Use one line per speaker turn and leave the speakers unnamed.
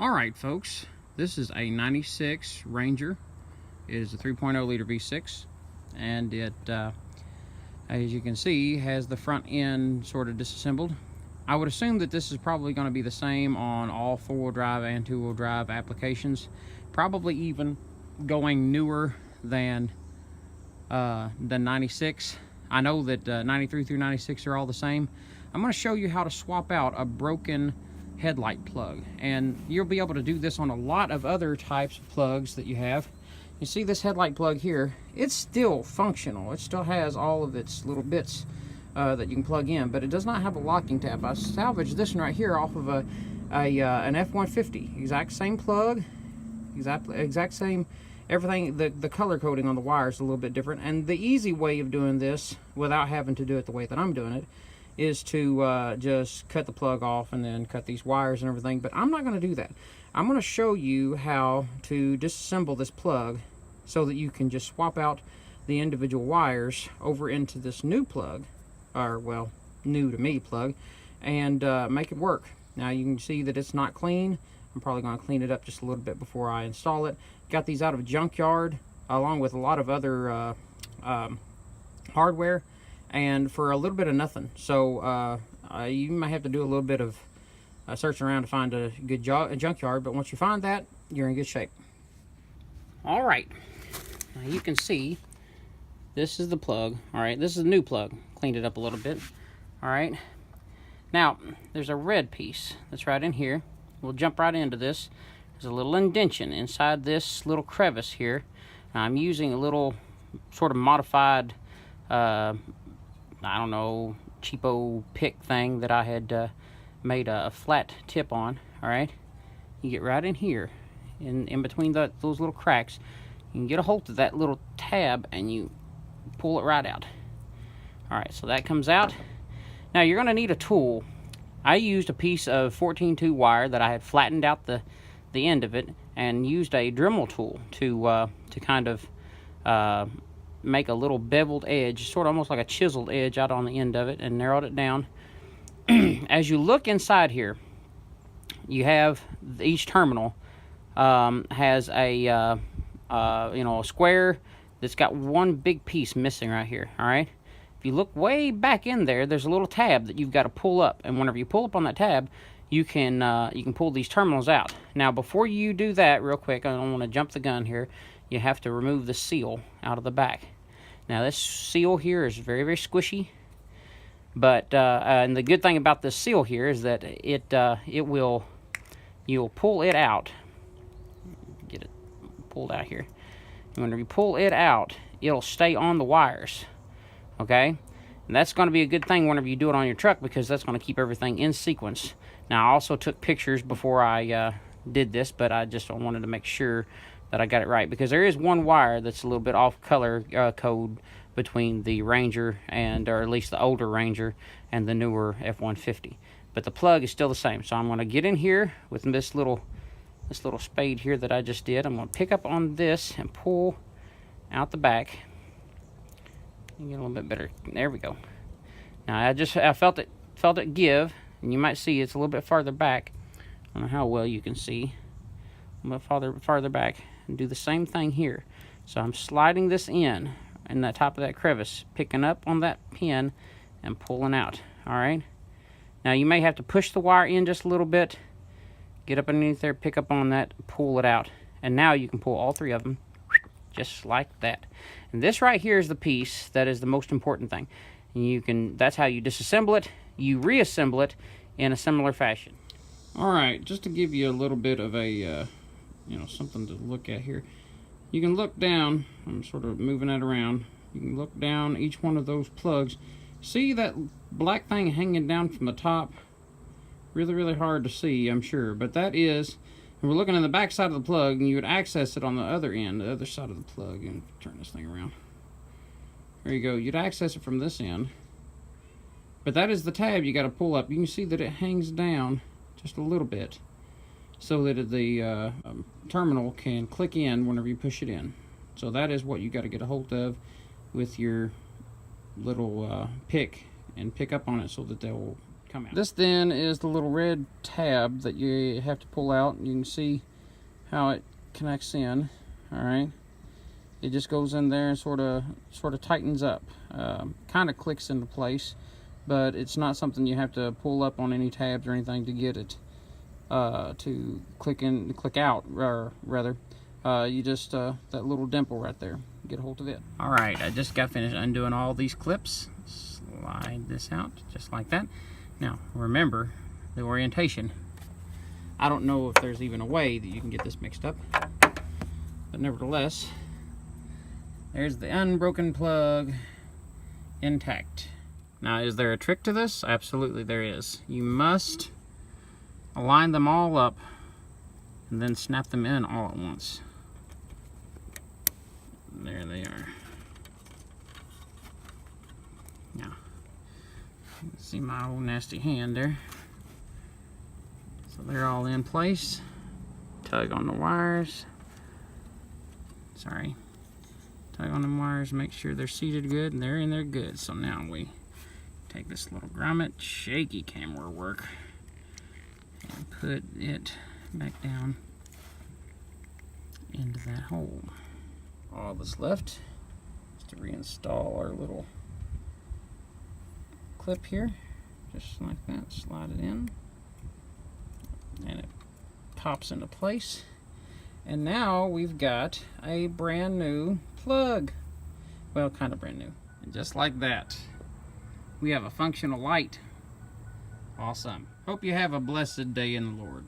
Alright folks, this is a 96 Ranger. It is a 3.0 liter V6, and it, as you can see, has the front end sort of disassembled. I would assume that this is probably going to be the same on all 4-wheel drive and 2-wheel drive applications, probably even going newer than 96. I know that 93 through 96 are all the same. I'm going to show you how to swap out a broken headlight plug, and you'll be able to do this on a lot of other types of plugs that you have. You see this headlight plug here, it's still functional. It still has all of its little bits that you can plug in, but it does not have a locking tab. I salvaged this one right here off of an F-150. Exact same plug, exact same everything. The color coding on the wire is a little bit different, and the easy way of doing this without having to do it the way that I'm doing it is to just cut the plug off and then cut these wires and everything. But I'm not going to do that. I'm going to show you how to disassemble this plug so that you can just swap out the individual wires over into this new plug, or well, new to me plug, and make it work. Now you can see that it's not clean. I'm probably going to clean it up just a little bit before I install it. Got these out of a junkyard along with a lot of other hardware, and for a little bit of nothing. So you might have to do a little bit of searching around to find a good junkyard, but once you find that, you're in good shape. All right, now you can see this is the plug. All right, this is a new plug. Cleaned it up a little bit. All right, now there's a red piece that's right in here. We'll jump right into this. There's a little indention inside this little crevice here. I'm using a little sort of modified I don't know, cheapo pick thing that I had made a flat tip on. All right, you get right in here, in between those little cracks. You can get a hold of that little tab and you pull it right out. All right, so that comes out. Now you're going to need a tool. I used a piece of 14-2 wire that I had flattened out the end of it, and used a Dremel tool to kind of make a little beveled edge, sort of almost like a chiseled edge out on the end of it, and narrowed it down. As you look inside here, you have each terminal has a a square that's got one big piece missing right here. All right, if you look way back in there, there's a little tab that you've got to pull up, and whenever you pull up on that tab, you can pull these terminals out. Now before you do that, real quick, I don't want to jump the gun here, you have to remove the seal out of the back. Now this seal here is very, very squishy, but and the good thing about this seal here is that you'll pull it out. Get it pulled out here. And whenever you pull it out, it'll stay on the wires. Okay, and that's going to be a good thing whenever you do it on your truck, because that's going to keep everything in sequence. Now I also took pictures before I did this, but I just wanted to make sure that I got it right, because there is one wire that's a little bit off color code between the Ranger, or at least the older Ranger, and the newer F-150. But the plug is still the same. So I'm going to get in here with this little spade here that I just did. I'm going to pick up on this and pull out the back. Get a little bit better. There we go. Now I felt it give, and you might see it's a little bit farther back. I don't know how well you can see. A little bit farther back. And do the same thing here. So I'm sliding this in the top of that crevice, picking up on that pin and pulling out. All right, now you may have to push the wire in just a little bit, get up underneath there, pick up on that, pull it out, and now you can pull all three of them just like that. And this right here is the piece that is the most important thing. And that's how you disassemble it. You reassemble it in a similar fashion. All right, just to give you a little bit of a something to look at here. You can look down, I'm sort of moving that around. You can look down each one of those plugs. See that black thing hanging down from the top? Really, really hard to see, I'm sure, but that is, and we're looking at the back side of the plug, and you would access it on the other end, the other side of the plug, and turn this thing around. There you go, you'd access it from this end. But that is the tab you got to pull up. You can see that it hangs down just a little bit, so that the terminal can click in whenever you push it in. So that is what you got to get a hold of with your little pick, and pick up on it so that they will come out. This then is the little red tab that you have to pull out. You can see how it connects in. All right, it just goes in there and sort of tightens up. Kind of clicks into place, but it's not something you have to pull up on any tabs or anything to get it to click out, or rather, you just that little dimple right there, get a hold of it. All right, I just got finished undoing all these clips. Slide this out just like that. Now remember the orientation. I don't know if there's even a way that you can get this mixed up, but nevertheless, there's the unbroken plug intact. Now, is there a trick to this? Absolutely there is. You must align them all up and then snap them in all at once. There they are. Now, you can see my old nasty hand there. So they're all in place. Tug on the wires. Sorry. Tug on the wires, make sure they're seated good, and they're in there good. So now we take this little grommet, shaky camera work, and put it back down into that hole. All that's left is to reinstall our little clip here, just like that. Slide it in, and it pops into place. And now we've got a brand new plug. Well, kind of brand new. And just like that, we have a functional light. Awesome. Hope you have a blessed day in the Lord.